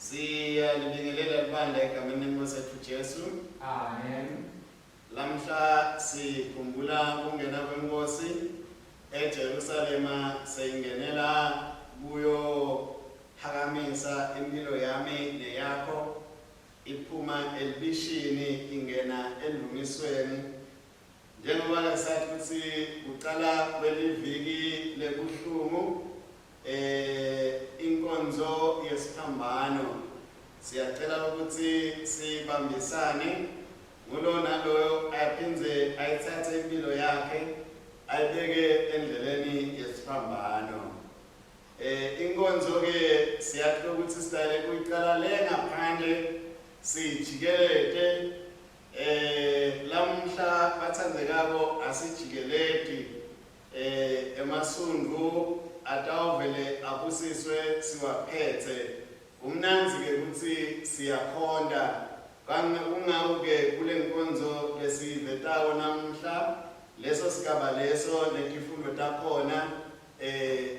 Siyalibingelela libandla egameni lenkosi yethu Jesu. Amen. Lamhla sikhumbula ukungena kwenkosi eJerusalema, seyingenela kuyo phakamisa impilo yami neyakho, iphuma elibishini ingena elungisweni. Njengoba sathi ukuthi uqala kweliviki lebuhlungu inkonzo yesiphambano, siyacela ukuthi sibambisane ngulo naloyo aphindze ayithathe impilo yakhe ayibeke endleleni yesiphambano. Inkonzo ke siyathola ukuthi sidale kuyiqala le ngaphandle sijikelete. Lamhla bathandekako asijikeleti emasundu atawuvele abusiswe siwaphethe. Kumnanzi ke ukuthi siyakhonda kungako-ke kule nkonzo lesivetayo namhla, leso sigaba leso netifundo takhona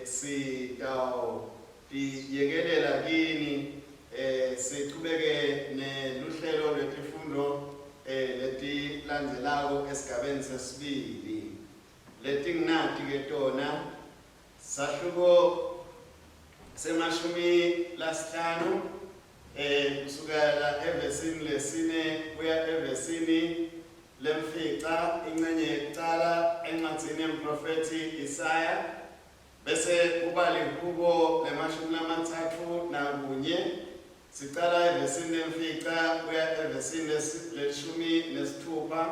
sitawuyekelela kini, sichubeke neluhlelo lwetifundo letilandzelako esigabeni sesibili. Letingnati ke tona sahluko semashumi lasihlanu kusukela evesini lesine kuya evesini lemfica, ingcenye yekucala encwadzini yemprofeti Isaya, bese kuba lihubo lemashumi lamathatfu nakunye, sicala evesini lemfica kuya evesini leshumi nesithupha.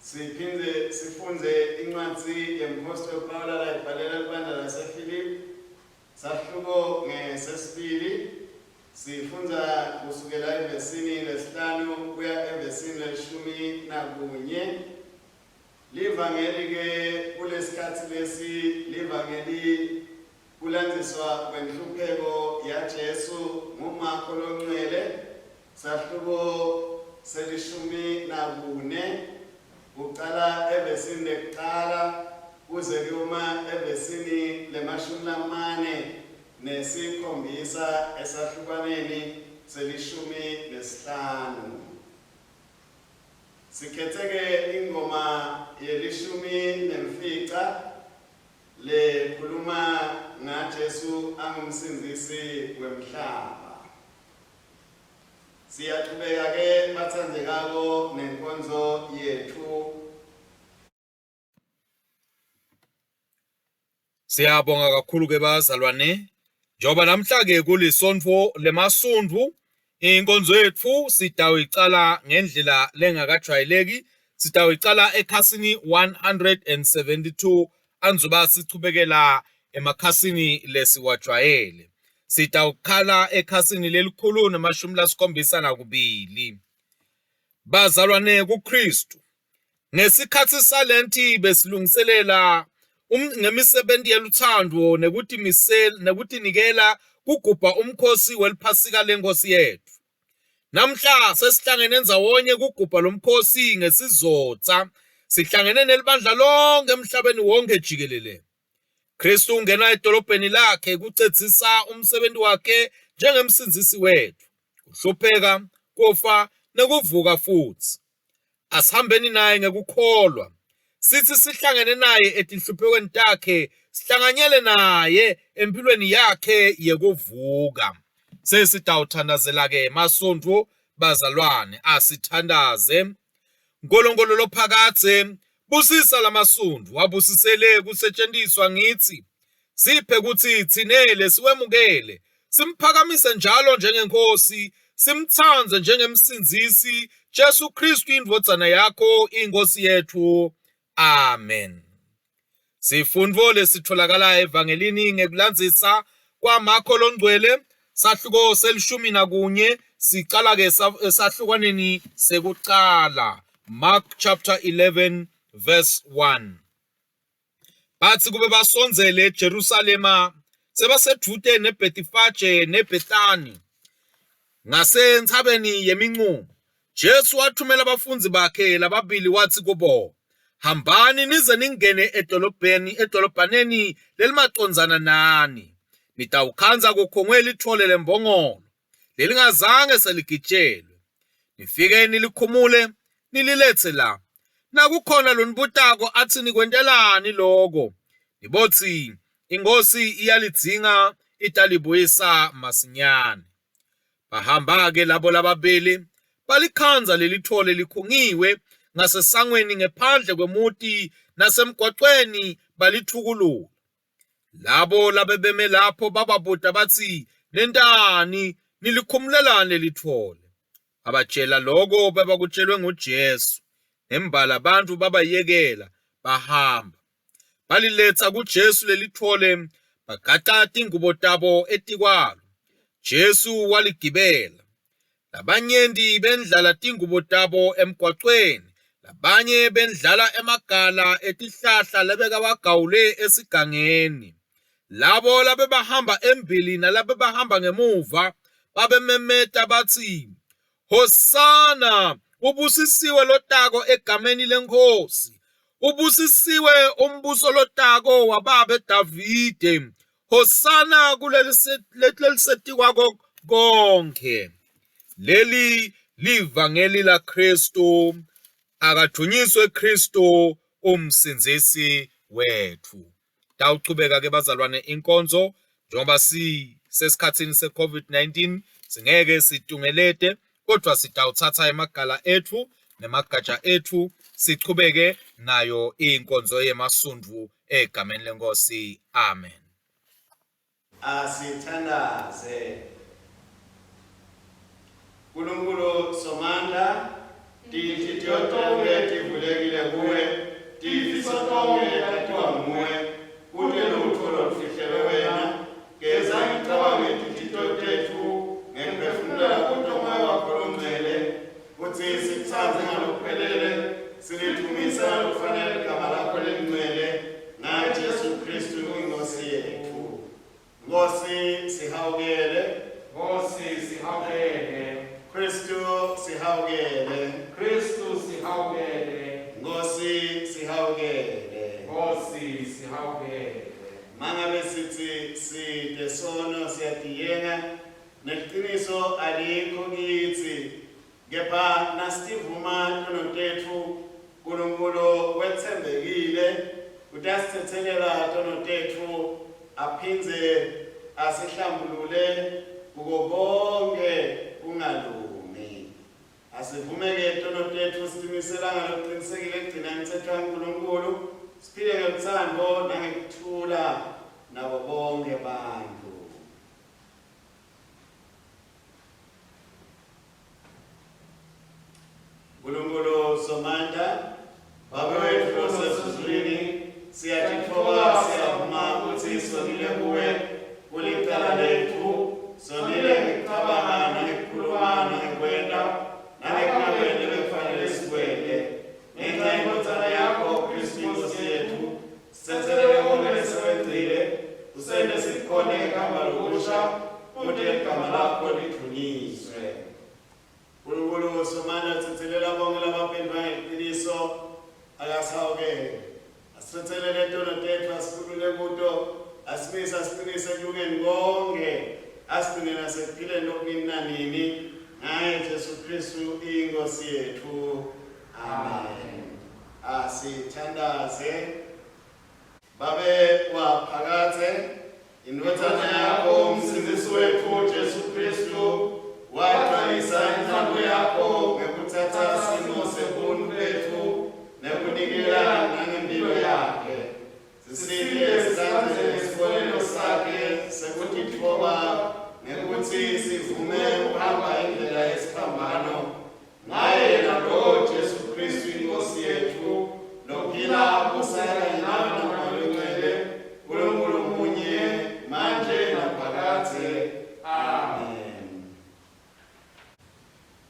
Siphinde sifunze incwadzi yemphostoli Pawulo ayibhalela libandla laseFilipi, sahluko ngesesibili, sifunza kusukela evesini lesihlanu kuya evesini leshumi nakunye. Livangeli ke kulesikhathi lesi livangeli kulandziswa kwenhlupheko yaJesu nguMarko longcwele, sahluko selishumi nakune, uqala evesini lekuqala kuze kuyoma evesini lemashumi lamane nesikhombisa esahlukaneni selishumi nesihlanu. Sikhetheke ingoma yelishumi nemfica lekhuluma ngaJesu angumsindisi wemhlaba. Siyaqhubeka ke bathandekako nenkonzo yethu. Siyabonga kakhulu ke bazalwane, njoba namhla ke kulisonto lemasundvu, inkonzo yethu sitawuyiqala ngendlela lengakajwayeleki. Sitawuyiqala ekhasini 172 anzuba sichubekela emakhasini lesiwajwayele. Sitawukhala ekhasini lelikhulu namashumi lasikhombisa nakubili. Bazalwane kuKristu, ngesikhathi salenti besilungiselela ngemisebenzi yeluthando nekuti nikela kugubha umkhosi weliphasika lenkosi yethu. Namhla sesihlangene ndzawonye kugubha lomkhosi ngesizotha, sihlangene nelibandla lonke emhlabeni wonke jikelele. Kristu ungena edolobheni lakhe kucedzisa umsebenzi wakhe njengemsindisi wethu, kuhlupheka, kufa nekuvuka futhi. Asihambeni naye ngekukholwa, sithi sihlangene naye etinhluphekweni takhe, sihlanganyele naye empilweni yakhe yekuvuka. Sesitawuthandazela ke masondvo bazalwane, asithandaze. Nkulunkulu lophakadze, busisa lamasundvu, wabusisele kusetshenziswa ngithi, siphe kutsi tsinele siwemukele, simphakamise njalo njengenkosi, simthandze njengemsindisi Jesu Kristu indvodzana yakho, inkosi yethu. Amen. Sifundvo lesitholakala evangelini ngekulandzisa kwaMarko longcwele, sahluko selishumi nakunye, siqala ke esahlukaneni sekuqala, Mark chapter 11 verse 1. Bathi kube basondzele eJerusalema, sebasedvute neBhetifage neBhethani ngasentsabeni yemincumo, Jesu wathumela abafunzi bakhe lababili wathi kubo, hambani nize ningene edolobhaneni lelimacondzana nani, nitawukhanza kukhongwe lithole lembongolo, lelingazange seligitshelwe. Nifike nilikhumule, nililethe la. Nakukhona lonibutako athi nikwentelani lokho. Nibothi ingosi iyalidzinga italibuyisa masinyane. Bahamba-ke labo lababili, balikhanza lelithole likhungiwe ngasesangweni ngephandle kwemuti nasemgwaqweni balithukulula. Labo labebeme lapho bababuta bathi, nentani nilikhumulelani lelithole? Abatshela lokho bebakutshelwe nguJesu. Nembala abantu babayekela bahamba. Baliletha kuJesu lelithole, bagaqata ingubo tabo etikwalo. Jesu waligibela. Labanyenti bendlala tingubo tabo emgwaqweni, labanye bendlala emagala etihlahla lebekawagawule esigangeni. Labo labebahamba embili nalabebahamba ngemuva babememeta bathi, Hosana, ubusisiwe lotako egameni lenkosi. Ubusisiwe umbuso lotako wababa Davide. Hosana kulelisetikwa konke. Leli livangeli la Kristu. Akadunyiswe Kristu umsindisi wethu. Tawuchubeka ke bazalwane inkonzo njengoba sisesikhathini se-COVID-19 singeke situngelete kodwa sitawuthatha emagala ethu nemagatsha ethu sichubeke nayo inkonzo yemasundvu egameni lenkosi. Amen. Asithandaze. Nkulunkulu Somandla, tithi tonke tivulekile kuwe, tifiso tonke tatiwa nguwe, kute lutho lolufihlelwe wena, geza ngicabanga titito tethu, ngemphefumulela kuto moya wakho longcwele, kutsi sikutsandze ngalokuphelele, silithumise ngalokufanele igama lakho lengcwele, ngaJesu Kristu inkosi yethu. Nkosi sihawukele, Nkosi sihawukele, Kristu sihawukele, Kristu sihawukele, Nkosi sihawukele. Nkosi sihawukele. Mangabe sithi side sono siyadiyenga neqiniso alikho kithi, kepha nasivuma tono tethu uNkulunkulu wethembekile utasithethelela tono tethu aphindze asihlambulule kuko konke kungalungi. Asivumeke tono tethu siqinisela ngaloqinisekile kugcina imithetho kaNkulunkulu, siphile ngothando nangekuthula nabo bonke abantu. Nkulunkulu Somandla, Baba wethu osezulwini, siyatithoba siyavuma ukuthi sonile kuwe kulicala lethu, sonile ngekucabanga nangekukhuluma nangekwenta nangekungakwende bekufanele sikwente. Ngenxa yenkodzana yakho Kristu inkosi yethu, sithethelele konke lesewenzile, usende sikhone igama lokusha, futhi igama lakho lidunyiswe. Nkulunkulu Somandla, sithethelela bonke labaphendula ngeqiniso, akasihawukele. Asithethelele tono tethu, asikhulule kuto, asimise asiqinise ekulungeni konke, asigcine nasekuphileni okunini nanini, ngaye Jesu Kristu inkosi yethu. Amen. Asithandaze. Babe waphakathe, indodana yakho umsindisi wethu Jesu Kristu, wagcwalisa inthando yakho ngekuthatha simo sebuntu bethu nekunikela nangempilo yakhe. Sisiphe sizanze nesibonelo sakhe sekutithoba ngekuthi sivume ukuhamba indlela yesiphambano ngaye nalo Jesu Kristu inkosi yethu, lophila kusala inawe namalungcwele, uNkulunkulu munye manje naphakathe. Amen.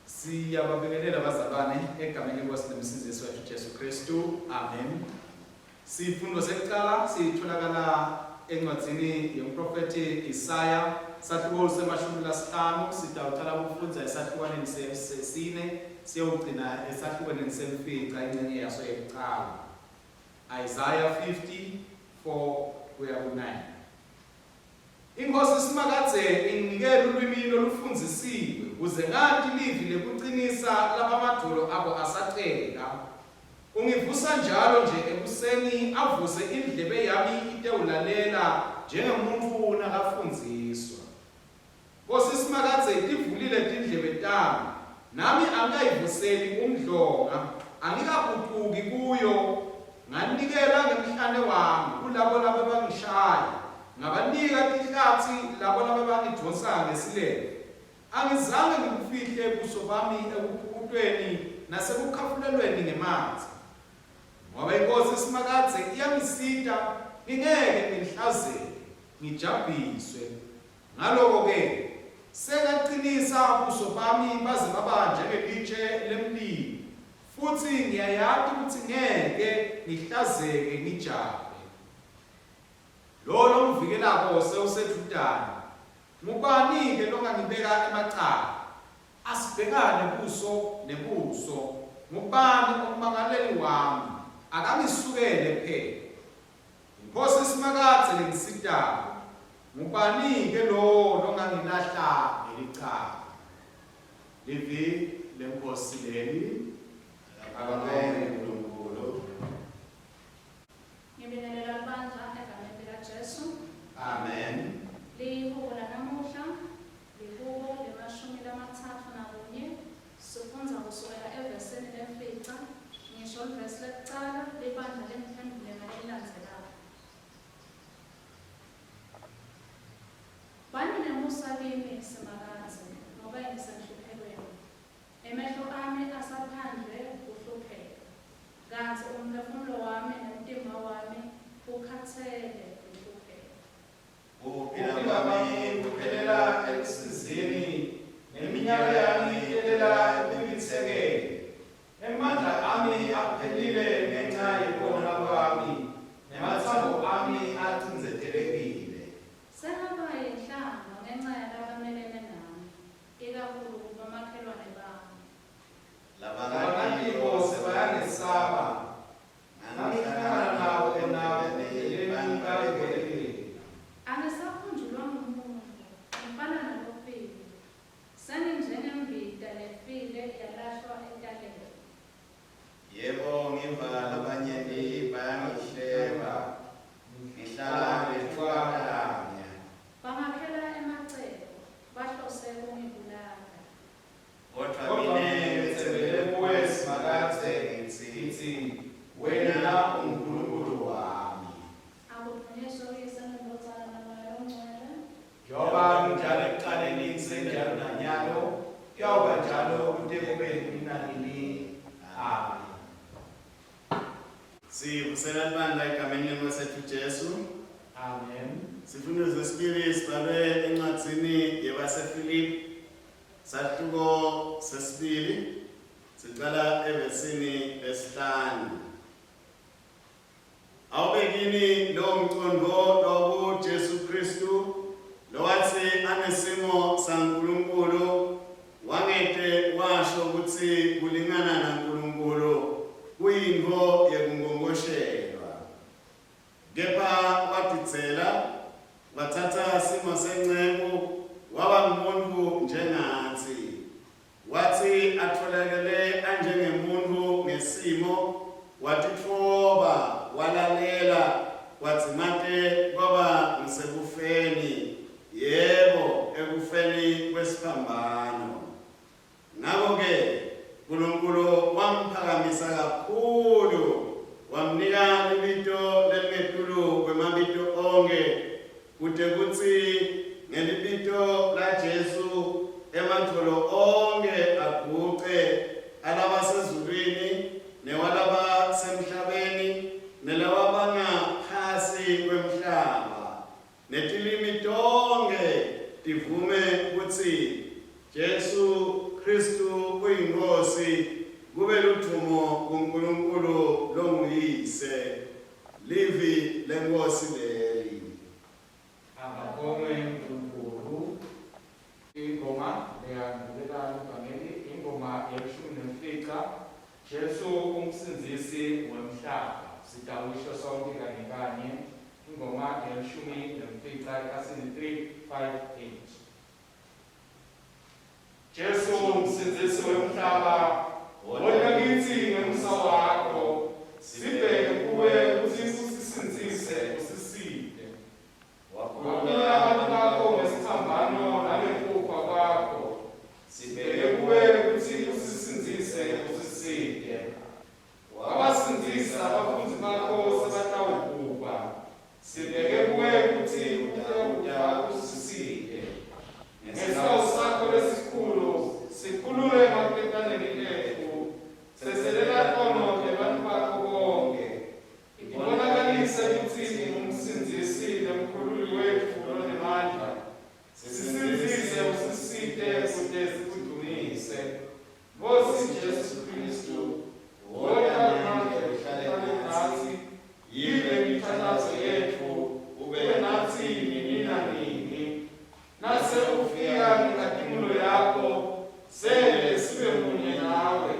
Siyababingelela bazalwane egameni lenkosi nomsindisi wethu Jesu Kristu. Amen. Sifundo sekuqala sitholakala encwadzini yomprofeti Isaya, sahluko semashumi lasihlanu, sitawuqala ukufunda esahlukaneni sesine siyogcina esahlukaneni semfica ingxenye yaso yokuqala. Isaiah 50:4-9. Inkosi Simakadze inginikela ulwimi olufundzisiwe kuze ngathi livi lekucinisa labamadolo abo asacela. Ungivusa njalo nje ekuseni avuse indlebe yami itewulalela njengemuntfu nakafundziswa. Nkosi Simakadze tivulile tindlebe tami, nami angikayivuseli umdlonga, angikagutuki kuyo. Nganikela ngemhlane wami kulabo labangishaya, ngabanika tikhatsi labo labangidonsa ngesilebe. Angizange ngikufihle ubuso bami ekuphukutweni nasekukhafulelweni ngemanzi. Ngoba inkosi Simakadze iyangisita ngingeke ngihlazeke, ngijabhiswe. Ngaloko-ke sengacinisa ubuso bami baze baba njengelitshe lemlilo, futhi ngiyayazi ukuthi ngeke ngihlazeke ngijabe. Lo mvikelako sewusedudane. Ngubani-ke longangibeka emacala? Asibhekane buso nebuso. Ngubani ummangaleli wami? Akangisukele phela. Inkosi Simakadze lengisitayo. Ngubani-ke lo longangilahla ngelicala? Livi lenkosi leli. Amen. Unkulunkulu. Ngibingelela bandla egameni likaJesu. Amen. Lihubo lanamuhla, lihubo le-31. Sifundza kusukela evesini lemfica, ngisho livesi lekucala, libandla lemphendulelo elilandzelako. Bani nemusa kimi Simakadze, ngoba ngisenhluphekweni. Emehlo ami asaphandle kuhlupheka, kanti umphefumulo wami nomtimba wami ukhathele kuhlupheka. Ukuphila kwami kuphelela ekusizini, neminyaka yami iphelela ekubitsekeni. Emandla ami aphelile ngenxa yekona kwami, nemathambo ami acinzetelekile. Sengaba yinhlamba ngenxa yalabamelene nami, ikakhulu kubomakhelwane bami. Labakibo sebayangesaba, ngangihlangana nabo endleleni kaGibheli. Angisakhunjulwa ngumuntu, ngifana nalofile. Senginjengembida lefile yalahlwa entaleni. Yebo, ngiva labanyenti bayangihleba. Ngihlala ngethukabanya. Bangakhela emacebo, bahlose ukungibulala. Kodwa mina ngithembele kuwe Simakadze ngithi wena uNkulunkulu wami. Akuthunyiswa uyise nendodana nomoya omngcwele. Njengoba kunjalo ekuqaleni kusenjalo nanyalo, kuyawuba njalo kude kube kunanini. Amen. Sivusela libandla egameni lenkosi yethu Jesu. Amen. Sifundo zesibili sibhalwe encwadzini yabaseFilipi sahluko sesibili, siqala evesini lesihlanu. Awubekini lo mcondo lobu Jesu Kristu lowathi anesimo saNkulunkulu wangete washo ukuthi kulingana naNkulunkulu kuyinto yekungongoshelwa. Kepha watitsela wathatha simo senceku waba ngumuntu njengathi. Wathi atholakele anjengemuntu ngesimo watitfoba walalela wadzimate kwaba ngisekufeni, yebo ekufeni kwesiphambano. Ngakho-ke uNkulunkulu wamphakamisa kakhulu, wamnika libito lelingetulu kwemabito onke, kude kutsi ngelibito la Jesu emantfolo onke aguqe, alabasezulwini newalaba semhlabeni nelawabangaphansi kwemhlaba, netilimi tonke tivume kutsi Jesu Kristu uyinkosi, kube ludumo kuNkulunkulu longuyise. Livi lenkosi leli. Ababonge uNkulunkulu. Ingoma leyandulela uVangeli, ingoma ye-19. Jesu umsindisi wemhlaba. Sitawisho sonke kanye kanye. ingoma yeshumi nemfica ekhasini 358. Jesu msindisi womhlaba, wona kithi ngemsa wakho, sibheke kuwe ukuthi usisindise usisinde. Wakhulula abantu bakho ngesiphambano nangenkukhwa kwakho, sibheke kuwe ukuthi usisindise usisinde. Wabasindisa abafundi bakho sebatawukuba, sibheke kuwe ukuthi utawukuba usisinde. Ngesikawu sakho lesikhulu, sikhulule emaketaneni ethu, seselela konke abantu bakho bonke. Ibonakalise ukuthi ngumsindisi nomkhululi wethu onemandla. Sisindise usisinde kude sikudumise. Nkosi Jesu Kristu, wona manje uhlale nathi, yibe imithandazo yethu, ube nathi nini nanini. Nase ufika ngenkathumulo yakho, sele sibe munye nawe,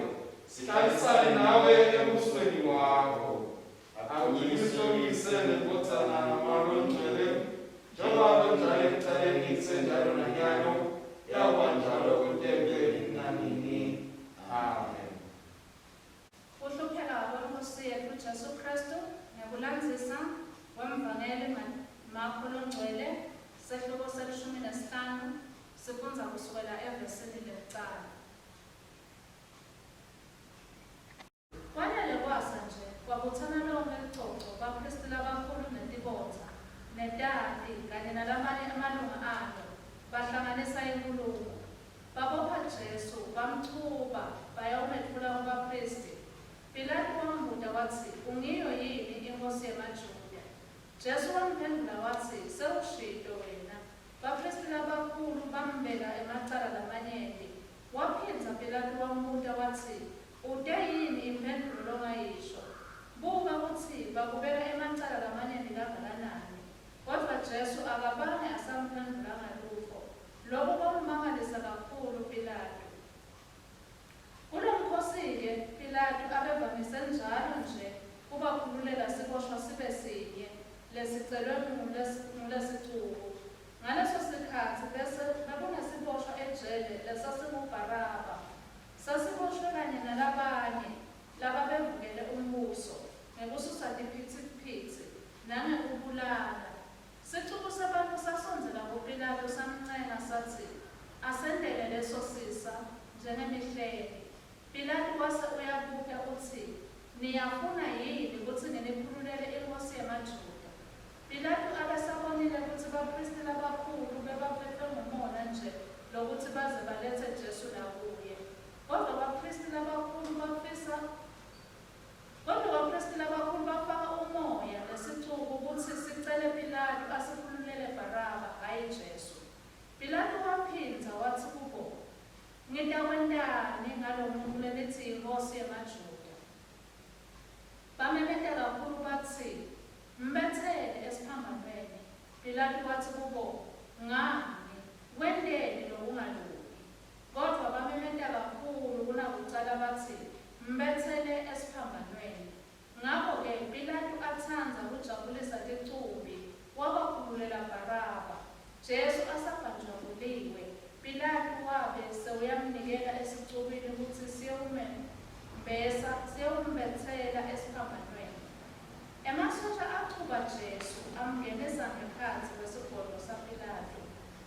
sihlalisane nawe embusweni wakho. Akuyisolise nenkothana namalo ngcwele, njengoba njalo ekuqaleni kusenjalo nanyalo, yakwanjalo kutempeli nanini. Amen. Ukuhlupheka kwenkosi yethu Jesu Kristu nokulandzisa kwemvangeli Marko Longcwele sehluko se-15 sifundza kusukela evesini lekucala. Kwanele kwasa nje kwabuthana lonke icoco bapristi labakhulu netibotsa netati kanye nalamanye amalunga alo bahlanganisa inkulumo. Babopha Jesu bamchuba bayawumethula kubapristi. Pilato wambuza watsi, ungiyo yini inkosi yamaJuda? Jesu wamphendula watsi, sewushilo wena. Bapristi labakhulu bambeka emacala lamanyenti. Waphindza Pilato wambuza watsi, ude yini imphendvulo longayisho? Buka kutsi bakubeka emacala lamanyenti kangakanani. Kodwa Jesu akabange asamphendulanga lutho. Lokho kwammangalisa kakhulu Pilato. Kulomkhosi-ke Pilato abevamise njalo nje kubakhululela siboshwa sibe sinye lesicelwe ngulesicuku. Ngaleso sikhathi bese bekunesiboshwa ejele lesasinguBaraba. Sasiboshwe kanye nalabanye lababevukele umbuso ngekususa tiphithiphithi nangekubulala. Sicuku sabantu sasondzela kuPilato samncenga sathi asendele leso sisa njengemihleli. Pilato wase uyabuka uthi, niyafuna yini ukuthi nginikhululele inkosi yamaJuda? Pilato abesabonile ukuthi bapristi labakhulu bebaphethwe ngumona nje lokuthi baze balethe Jesu nakuye. Kodwa bapristi labakhulu bafaka umoya nesixuku ukuthi sicele Pilato asikhululele Baraba hayi Jesu. Pilato waphindza wathi kubo, ngidakwentani ngalo muntu lelithi inkosi yamaJuda? Bamemeta kakhulu bathi, mbethele esiphambanweni. Pilato wathi kubo, ngani? Wendeni lokungalungi? Kodwa bamemeta kakhulu kunakucala bathi, mbethele esiphambanweni. Ngakho-ke Pilato atsandza kujabulisa licumbi wabakhululela Baraba. Jesu asabanjabuliwe. Pilato wabe sewuyamnikela esicubwini ukuthi siyawumbethela esiphambanweni. Emasosha achuba Jesu amngenisa ngaphansi kwesigodlo saPilato.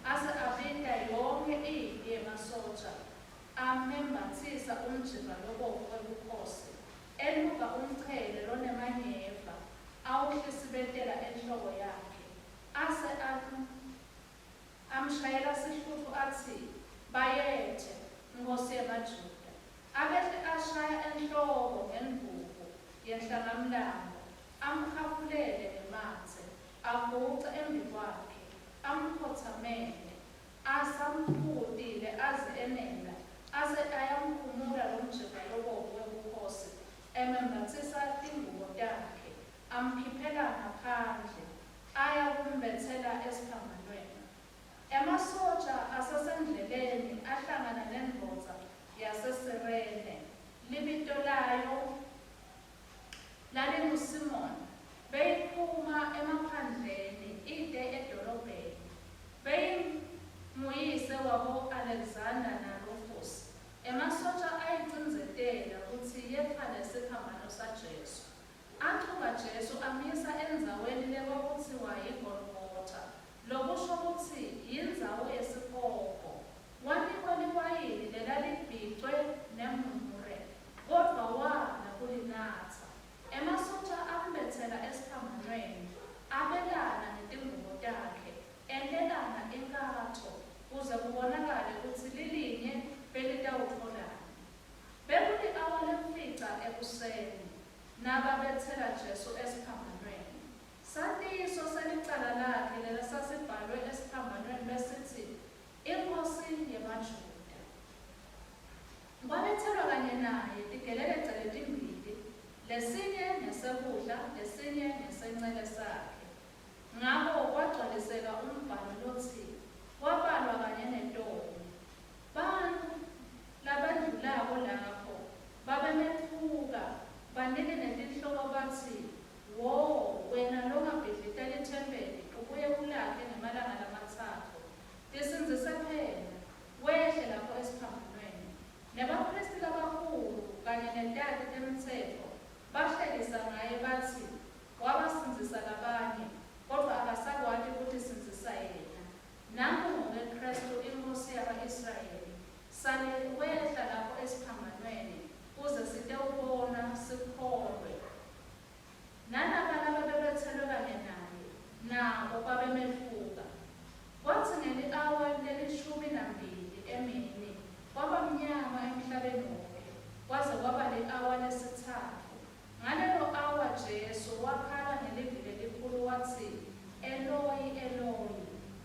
Ase abita yonke impi yemasosha amembathisa umjimba lobovu webukhosi. Eluka umchele lonemanyeva awuhlisibetela enhloko yakhe. Ase amshayela sihluthu athi, bayethe inkosi yamaJuda. Abehle ashaya enhloko ngenduku yenhlangamlambo, amhafulele ngemathe, aguce embi kwakhe, amkhothamele, asamphutile aze enela, ase ayamkhumula lomjimba lobovu webukhosi, emembathisa ingubo yakhe, amphiphela ngaphandle, aya kumbethela esiphambanweni. Emasotsha asesendleleni ahlangana nendvodza yaseSirene, libito layo lalinguSimoni. Beyiphuma emaphandleni ekuseni nababethela Jesu esiphambanweni. Satiso selicala lakhe lela sasibhalwe esiphambanweni besithi inkosi yamaJuda. Kwabethelwa kanye naye tigelelece letimbili, lesinye nesekudla, lesinye nesencele sakhe. Ngakho kwagcwaliseka umbhalo lothi wabalwa kanye nentombi. Bantu labadlulako lapho babemethuka banike netinhloko bathi, wo, wena longabhidlitela ithempeli ubuye ulakhe ngemalanga lamathathu, tisinzise phela, wehle lapho esiphambanweni. Nebaphristi abakhulu kanye nentati temthetho bahlekisa ngaye bathi wabasinzisa labanye, kodwa akasakwati ukuthi sinzisa yena. Nangu-ke Kristu inkosi yaba-Israyeli, sale wehla lapho esiphambanweni kuze sitewubona sikholwe. Nalaba ababethelwe kanye naye nabo babemethuka. Kwathi ngeli-awa leli-12 emini kwaba mnyama emhlabeni wonke, kwaze kwaba li-awa lesithathu. Ngalelo awa Jesu wakhala ngelizwi elikhulu wathi, Eloi, Eloi,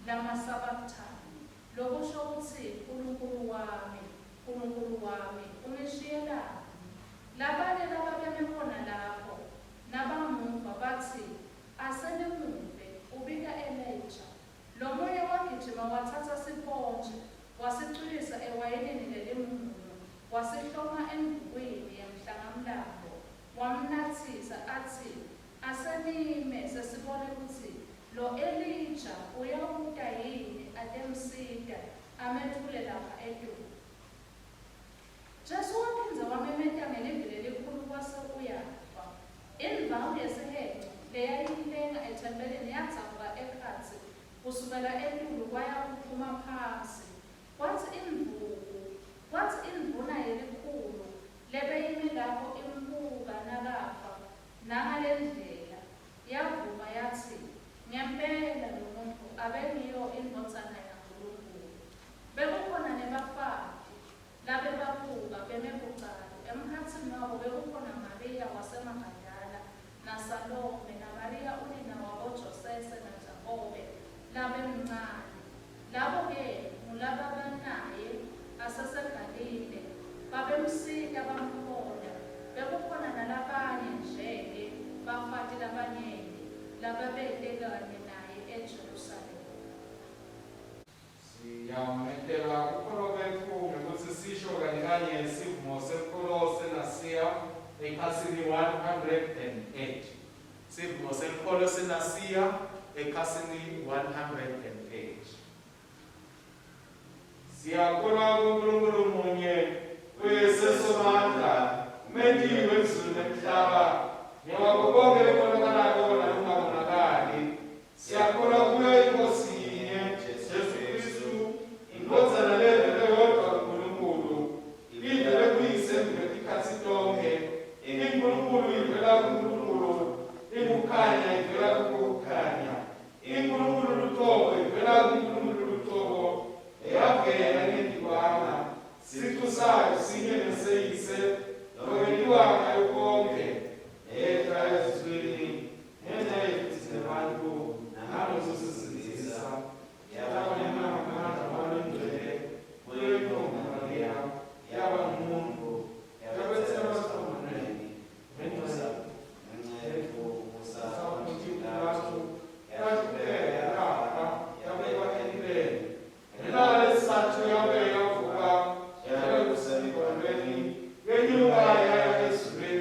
lama sabachthani, lokusho ukuthi Nkulunkulu wami, Nkulunkulu wami, ungishiyelani? Labanye lababekhona lapho nabamuva bathi, asenimuve, ubika Elijah. Lo moya wagijima wathatha siponje, wasicwilisa ewayinini lelimunyu, wasihloma endukwini yemhlangamlambo, wamnathisa athi, asenime sesibone ukuthi lo Elijah uyabuta yini atemsida amethule lapha eDumo. Jesu waphindze wamemeta ngelizwi lelikhulu kwase uyafa. Indlawu yesihenqo leyayilenga ethempelini yadzabuka ekhatsi kusukela entulu kwaya kuphuma phansi. Kwathi indvuna yelikhulu lebeyime lapho imbuka nakafa nangalendlela yavuka yathi, ngempela lo muntu abengiyo indvodzana yaNkulunkulu. Bekukhona nebafati labebabuka beme kucala. Emkhatsini wabo bekukhona Maria wasemagadala naSalome naMaria unina waboJosese naJakobe labemncane. Labo-ke ngulababanaye aseseGalile babemsika bamhola. Bekukhona nalabanye nje-ke bafati labanyenti lababete kanye naye eJerusalema. Siyamekela ukholo bethu ngekuthi sisho kanye isivumo sekholo senasiya ekhasini 108. Isivumo sekholo senasiya ekhasini 108. Siyakholwa kuNkulunkulu munye, uYesusomandla, uMenzi wezulu nemhlaba, nowakho konke okubonakalako nokungabonakali. Siyakholwa kuyo inkosi yinye, Jesu Kristu, indvodzana levele yodwa kaNkulunkulu, livele kuyise ngekhatsi tonke. INkulunkulu ivela kuNkulunkulu, ikukhanya ivela kukukhanya. INkulunkulu luqobo ivela kuNkulunkulu luqobo, eyavela ngendikwana. Siqu sayo sinye neseyise, lokwendiwanga yokonke, eyedwa ezizweni, ngenxa yethu singabantu, nangalokusisinzisa, yabamnyama ngamandla wabangcwele, kuyo intombi Maria, yaba ngumuntu, yabethelwa esiphambanweni, ngenceku usaphontikulatu, yaqhubeka yalaphwa, yabekwa enteni. Ngelanga lesithathu yabuye yavuka, yaya kusemigwaqweni, yenyuka yaya ezulwini.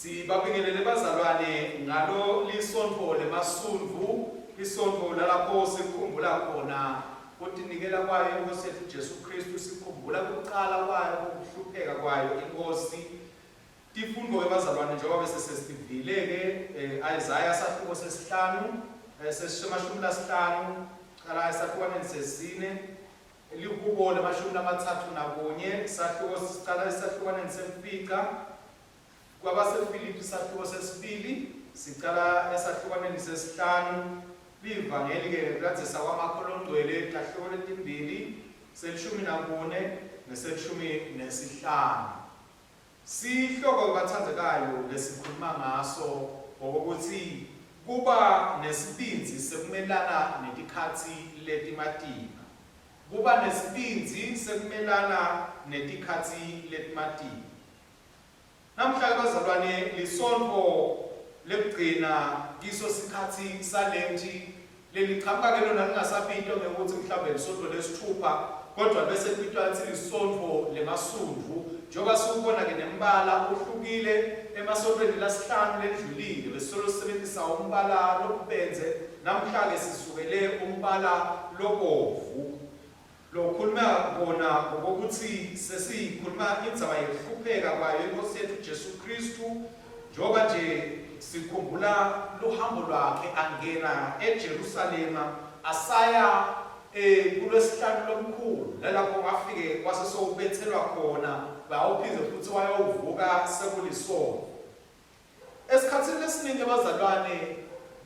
Sibabingelele bazalwane ngalo lisonto lemasunvu, isonto lalapho sikhumbula khona ukunikela kwayo inkosi yethu Jesu Kristu, sikhumbula ukuqala kwayo ukuhlupheka kwayo inkosi. Tifundo ke bazalwane njengoba bese sesivile ke Isaiah sahluko sesihlanu sesishemashumi lasihlanu qala esahlukaneni sesine likubo lemashumi lamathathu nakunye sahluko siqala esahlukaneni semfica kwabaseFilipi sahluko sesibili siqala esahlukaneni sesihlanu livangeli ke lathesa kwamakholongcwele tahluko letimbili selishumi nakune neselishumi nesihlanu. Sihloko bathandekayo lesikhuluma ngaso ukuthi kuba nesibinzi sekumelana netikhathi letimatima. Kuba nesibinzi sekumelana netikhathi letimatima. Namhlanje bazalwane lisonto lekugcina kiso sikhathi salenti leliqhamuka ke lona lingasaphinto ngekuthi mhlawumbe lisonto lesithupha kodwa bese kupitwa ukuthi lisonto lemasunvu. Njengoba sikubona ke nembala uhlukile emasontweni lasihlanu ledlulile besolo sisebenzisa umbala lokubenze. Namhlanje sisukele umbala lobomvu lokhuluma bona ukuthi sesikhuluma indzaba yokuhlupheka kwayo inkosi yethu Jesu Kristu. Njengoba nje sikhumbula luhambo lwakhe angena eJerusalema asaya kulesihlanu lomkhulu lalapho afike kwasesowubethelwa khona bawuphinde futhi wayovuka sekulisonto. Esikhathini lesiningi abazalwane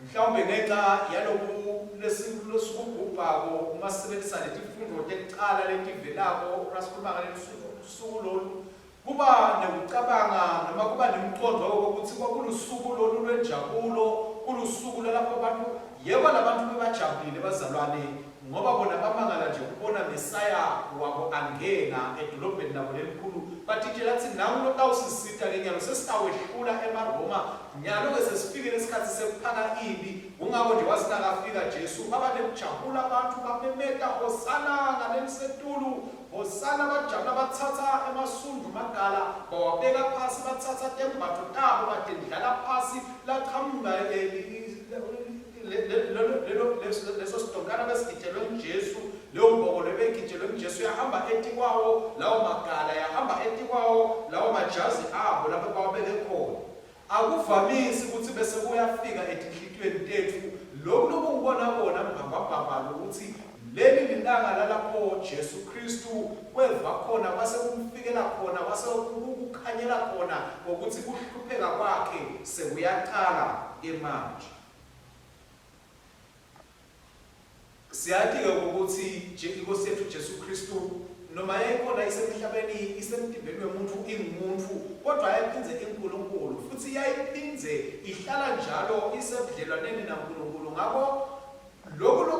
mhlawumbe ngenxa yaloku lesikubhubhako uma sisebenzisa letifundo tekuqala letivelako rasikhuluma ngalolusuku lolu kuba nekucabanga noma kuba nemqondo ukuthi kwakulusuku lolu lwenjabulo kulusuku lalapho abantu yebo labantu bebajabulile bazalwane ngoba bona bamangala nje ukubona Mesaya wabo angena edolobheni labo lelikhulu batitshela ukuthi nawe lokawusisita lenyalo sesitawehlula emaroma nyalo ke sesifike lesikhathi sekuphaka ibi ungako nje wasinakafika Jesu babe nekujabula abantu bamemeta hosana ngalelisetulu hosana bajabula bathatha emasundu magala bawabeka phansi bathatha tembatho tabo batendlala phansi laqhamuka leso sidongana besigitshelwe nguJesu leyo mbokolo ebegitshelwe nguJesu yahamba etikwawo lawo magala yahamba etikwawo lawo majazi abo lapho bawabeke khona. Akuvamisi ukuthi bese kuyafika etinhlitweni tethu lokhu lokubona bona mbambambamba ukuthi leli lilanga lalapho Jesu Kristu kweva khona kwase kumfikela khona kwase ukukhanyela khona ukuthi kuhlupheka kwakhe sekuyaqala emanje. Siyathi ke ukuthi inkosi yethu Jesu Kristu noma yayikhona isemhlabeni isemtimbeni wemuntu ingumuntu kodwa yayiphindze inkulunkulu futhi yayiphindze ihlala njalo isebudlelwaneni naNkulunkulu. Ngakho lokho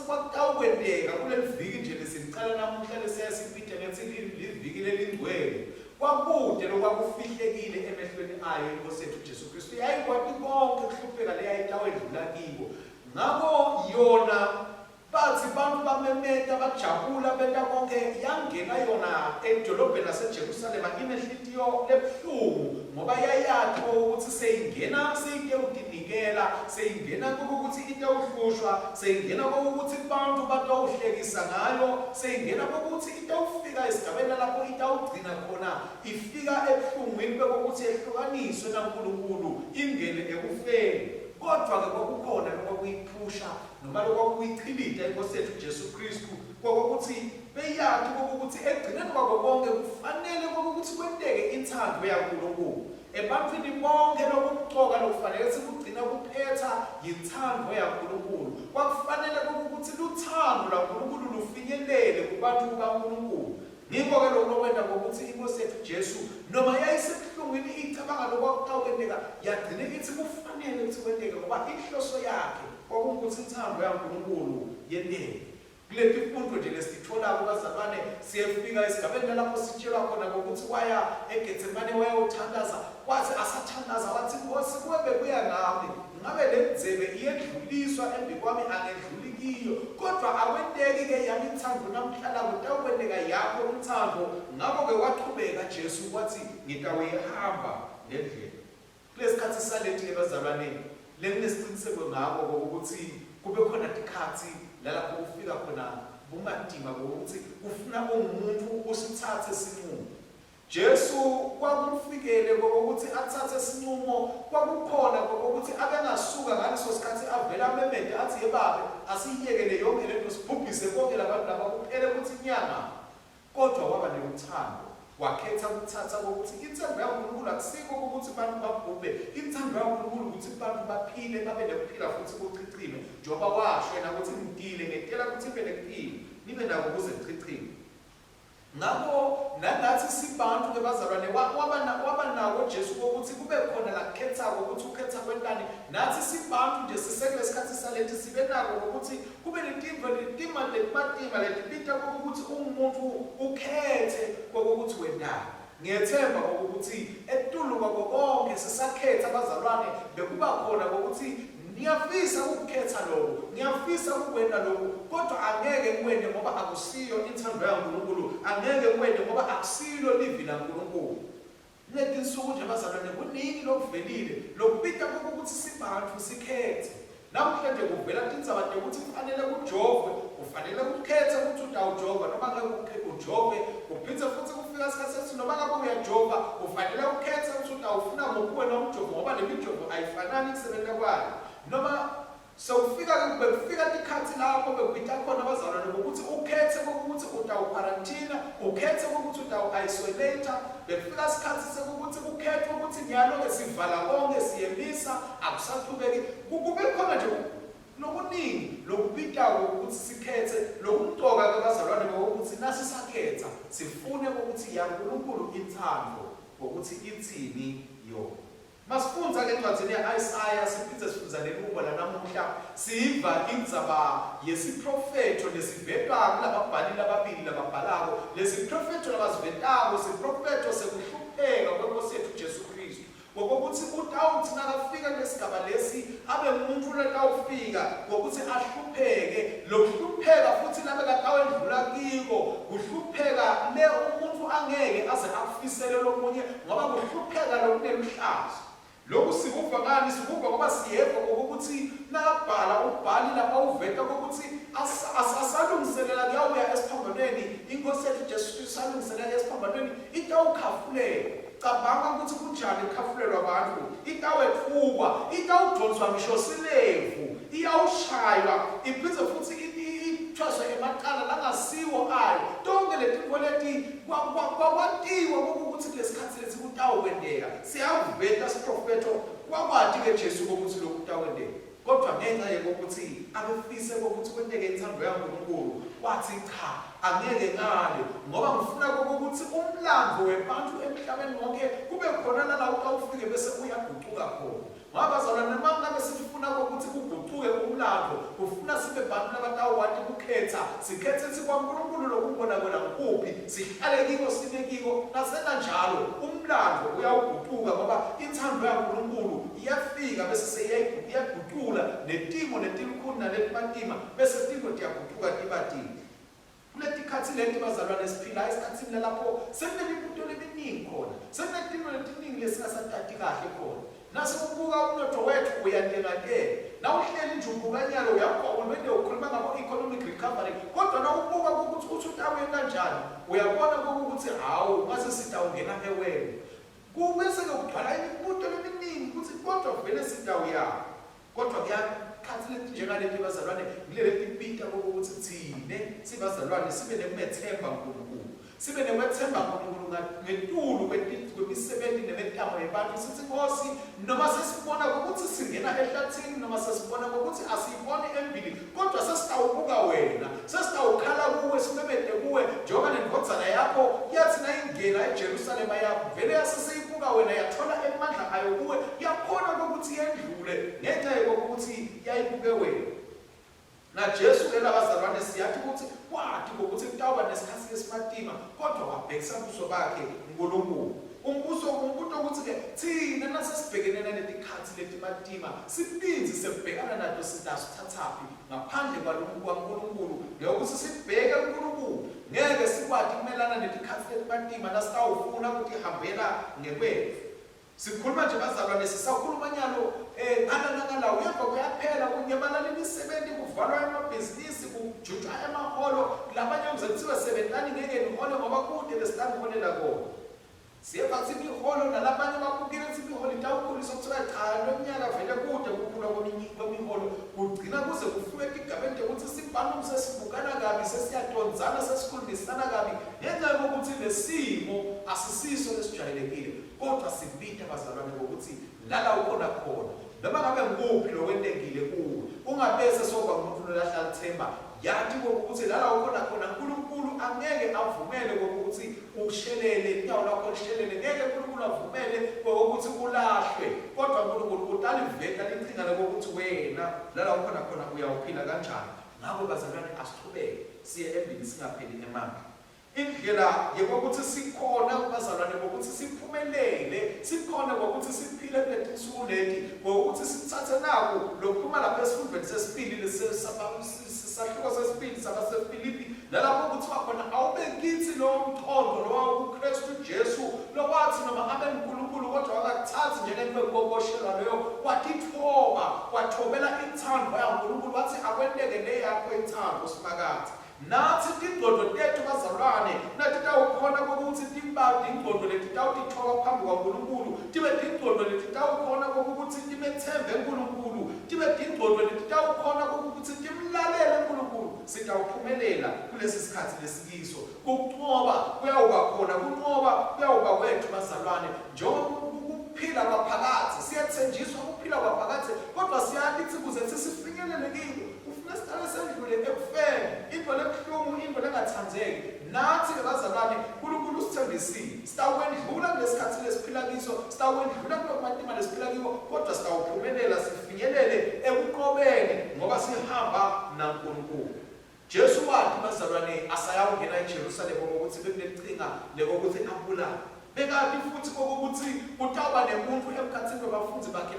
kwakutawukwenteka kuleli viki nje lesicala namuhla lesiyasipitha ngethi liviki lelingcwele kwakude lokwakufihlekile emehlweni ayo inkosi yethu Jesu Kristu yayikwati konke ukuhlupheka leyayitawedlula kibo. Ngakho yona bathi bantu bamemeta bajabula benta konke yangena yona edolobheni laseJerusalema inenhlitiyo lebuhlungu ngoba yayathi ukuthi seyingena seyike ukunikela seyingena ukuthi itawuhlushwa seyingena ukuthi abantu batawuhlekisa ngayo seyingena ukuthi itawufika esigabeni lapho itawugcina khona ifika ebuhlungwini bekokuthi ehlukaniswe naNkulunkulu ingene ekufeni. Kodwa ke kwakukhona lokwakuyiphusha noma lokwakuyichilita inkosi yethu Jesu Kristu kokuthi beyathi kokuthi egcineni kwako konke kufanele kokuthi kwenteke inthando yaNkulunkulu ebantwini bonke lokuqoka lokufanele sikugcina kuphetha yinthando yaNkulunkulu. Kwakufanele kokuthi luthando laNkulunkulu lufinyelele kubantu kaNkulunkulu. Ngikho ke lokho kwenda ukuthi inkosi yethu Jesu noma yayisebuhlungwini icabanga lokwakuqawenteka yagcina ithi kufanele ukuthi kwenteke ngoba inhloso yakhe kwakuwukuthi inthando yaNkulunkulu yenteke. Kuleti fundo nje lesithola kubazalwane siyefika esigabeni lapho sitshelwa khona ukuthi waya eGetsemane wayothandaza wathi asathandaza wathi Nkosi kube kuya ngami ngabe lemdzebe iyedluliswa embikwami angedluli kiyo kodwa akwenteki ke yami inthando namhlala kutawukwenteka yakho umthando. Ngakho ke waqhubeka Jesu wathi ngitawuyihamba lendlela. kulesikhathi saleti ke bazalwane lenesiqiniseko ngako ukuthi kube khona tikhathi lapho ufika khona bungadima ukuthi ufuna umuntu usithathe sinqumo. Jesu kwakumfikele ukuthi athathe isinqumo kwakukhona ukuthi abengasuka ngaleso sikhathi avela amemede athi yebabe asiyekele yonke lento sibhubhise konke labantu laba kuphele ukuthi inyanga. Kodwa waba nothando wakhetha ukuthatha ukuthi inthando yaNkulunkulu akusiko ukuthi abantu babhubhe, inthando yaNkulunkulu ukuthi abantu baphile babe nokuphila futhi kuchichime njengoba washo yena ukuthi ngidile ngecela ukuthi ibe nekuphila nibe nako ukuze kuchichime. Ngakho nanathi sibantu ke bazalwane waba nawo Jesu ukuthi kube khona la khetha ukuthi ukhetha kwentani nathi sibantu nje sisekele isikhathi salethi sibe nako ukuthi kube netimba letibita ukuthi umuntu ukhethe ukuthi wendani. Ngiyethemba ukuthi etulu kwako konke sisakhetha abazalwane bekuba khona ukuthi ngiyafisa ukukhetha lokho, ngiyafisa ukwenda lokho, kodwa angeke ngiwende ngoba akusiyo inthando yaNkulunkulu, angeke ngiwende ngoba akusilo livi laNkulunkulu. Netinsuku nje bazalwane kuningi lokuvelile lokubita ukuthi sibantu sikhethe. Namhlanje kuvela tindzaba ukuthi kufanele kujovwe, kufanele ukhethe ukuthi utawujova noma ngeke ujove, kuphinde futhi kufika isikhathi sethi noma ngabe uyajova kufanele ukhethe ukuthi utawufuna ngokuwe noma ujovo ngoba lemijovo ayifanani kusebenza kwayo. Noma sewufika tikhathi lapho bekubita khona abazalwane ukuthi ukhethe ukuthi utawuqarantina, ukhethe ukuthi utawu-isolate, bekufika isikhathi sekuthi ukhethe ukuthi nyalo sivala konke siyemisa akusaqhubeki. Kube khona nje nokuningi lokubitayo ukuthi sikhethe lokumtoka kabazalwane ukuthi nasi sakhetha sifune ukuthi yaNkulunkulu ithando ukuthi ithini yona. Masifunza ke encwadini ya-Isaya siphinde sifunza lekubo lanamuhla siva indzaba yesiprofetho lesivetayo kulababhalile ababili lababhalako. Lesiprofetho labazivetayo siprofetho sekuhlupheka kwenkosi yethu Jesu Kristu ngokuthi utawuthi nakafika lesigaba lesi abe umuntu letawufika ngokuthi ahlupheke lokuhlupheka futhi nabe katawendlula kiko kuhlupheka le umuntu angeke aze afisele lomunye ngoba kuhlupheka lokuneluhlazo. Lokhu sikuva ngani? Sikuva ngoba siyeva ukuthi nabhala ubhali lapha uveta ukuthi asalungiselela kuyawuya esiphambanweni inkosi yethu Jesu Kristu salungiselela esiphambanweni itawukhafulela. Cabanga ukuthi kunjani ikhafulelwa abantu, itawethukwa, itawudonswa ngisho silevu, iyawushaywa, iphinde futhi ithwaswe emaqala langasiwo ayo. Tonke letinto leti kwakwatiwa ukuthi kulesikhathi lesi kutawukwendeka. Siyaveta siprofetho kwakwati ke Jesu ukuthi lokhu kutawukwendeka. Kodwa ngenxa yokuthi abefise ukuthi kwenteke inthando yaNkulunkulu wathi cha angeke ngale ngoba ngifuna ukuthi umlando webantu emhlabeni wonke kube khona la utawufike bese uyaguquka khona. Ngoba bazalwane mangabe sifuna ukuthi kuguquke umlando ufuna sibe bantu labatawuwathi ukukhetha sikhethe sikwaNkulunkulu lokubona kuphi sihlale kiko sibe kiko nasena njalo umlando uyawuguquka ngoba inthando yaNkulunkulu iyafika bese seyiyaguqula netimo netilukhuni naletimatima bese timo tiyaguquka tibatini. Kuletikhathi leti bazalwane siphila esikhathini lapho sekunemibuto leminingi khona, sekunetimo letiningi lesingasatati kahle khona. Nasibuka umnotho wethu uyantengantela. Nawuhleli nje ubukanyalo uyabona bende ukhuluma ngabo economic recovery. Kodwa nawubuka ukuthi utawuye kanjani, uyabona ukuthi hawu mase sitawungena ewele. Kubese lokubhala imibuto leminingi ukuthi kodwa vele sitawuya. Kodwa kuyakhathi leti njengaleti bazalwane ngileti impita ukuthi thine sibazalwane sibe nemethemba kuNkulunkulu. Sibe nemethemba kuNkulunkulu ngetulu kwemisebenzi nemetamo yebantu sithi Nkosi noma sesibona ukuthi singena ehlathini noma sesibona ukuthi asiyiboni embili kodwa sesitawubuka wena sesitawukhala kuwe simemede kuwe njengoba nendodzana yakho yathi nayingena eJerusalema yakho vele yasesiyibuka wena yathola emandla ayo kuwe yakhona ukuthi yendlule ngenxa yokuthi yayibuke wena. Na Jesu ke labazalwane siyathi ukuthi kwathi ukuthi kutawuba nesikhathi esimatima kodwa wabhekisa ubuso bakhe uNkulunkulu. Umbuso ukuthi ke thina nasesibhekene naletikhathi letimatima siphinze sebhekana nazo sithathaphi ngaphandle kwaNkulunkulu ngokuthi sibheke uNkulunkulu ngeke sikwazi kumelana netikhathi letimatima nasitawufuna ukuthi ihambela ngekwethu. sikhuluma nje bazalwane sisakhuluma nyalo ngala uyapha kuyaphela kunyamalala imisebenzi kuvalwa amabhizinisi kujutshwa amaholo labanye kuzothiwa sebenzani ngeke nihole ngoba kude lesitaniholela kona siyepha sithi iholo nalabanye babukile sithi iholo itawukhulisa kuthiwa cha lomnyaka vele kude kukhula kwemiholo kugcina kuze kufike igabende ukuthi sibhanu sesibukana kabi sesiyadonzana sesikhulumisana kabi ngenxa yokuthi lesimo asisiso lesijayelekile kodwa sibitha abazalwane ukuthi lala ukhona khona noma ngabe ngikuphi lokwentekile kuwe ungabese soba umuntu olahlala ithemba yathi ukuthi lala ukhona khona uNkulunkulu angeke avumele ukuthi ushelele inyawo lakho lishelele ngeke uNkulunkulu avumele ukuthi ulahlwe kodwa uNkulunkulu udala iveka lincingana ukuthi wena lala ukhona khona uyawuphila kanjani ngakho bazalwane asithubeke siye embili singapheli emanga indlela yokuthi sikhona kubazalwane bokuthi siphumelele sikhona ukuthi siphile kulezinsuku leti bokuthi sithathe nako lokuphuma lapha esifundweni sesibili lesisahluko sesibili sabaseFilipi nalapho kuthiwa khona awube kithi lo mthondo lo kuKristu Jesu lokwathi noma abe uNkulunkulu kodwa akathathi njengebekuboshelwa leyo watithoba wathobela ithando yaNkulunkulu wathi akwenteke le yakho ithando simakade nathi ingqondo tethu bazalwane nathi tawukhona ukuthi timbadi ingqondo leti tawutithoba phambi kwaNkulunkulu tibe ingqondo leti tawukhona ukuthi timethembe uNkulunkulu tibe ingqondo leti tawukhona ukuthi timlalele uNkulunkulu sitawuphumelela kulesi sikhathi lesikiso kunqoba kuyawuba khona kunqoba kuyawuba wethu bazalwane njengokuphila kwaphakathi siyathenjiswa ukuphila kwaphakathi kodwa siyathi kuze sisifinyelele kiko ufuna sendlule ekufeni into lebuhlungu into lengathandzeki nathi bazalwane uNkulunkulu usithembisile sitawendlula kulesikhathi lesiphila kiso sitawendlula kulokumatima lesiphila kiko kodwa sitawuphumelela sifinyelele ekuqobeni ngoba sihamba naNkulunkulu Jesu wathi bazalwane asayawungena eJerusalem ukuthi bekulechinga lekokuthi abulala bekade futhi kokuthi utawuba nemuntu emkhathini wabafundi bakhe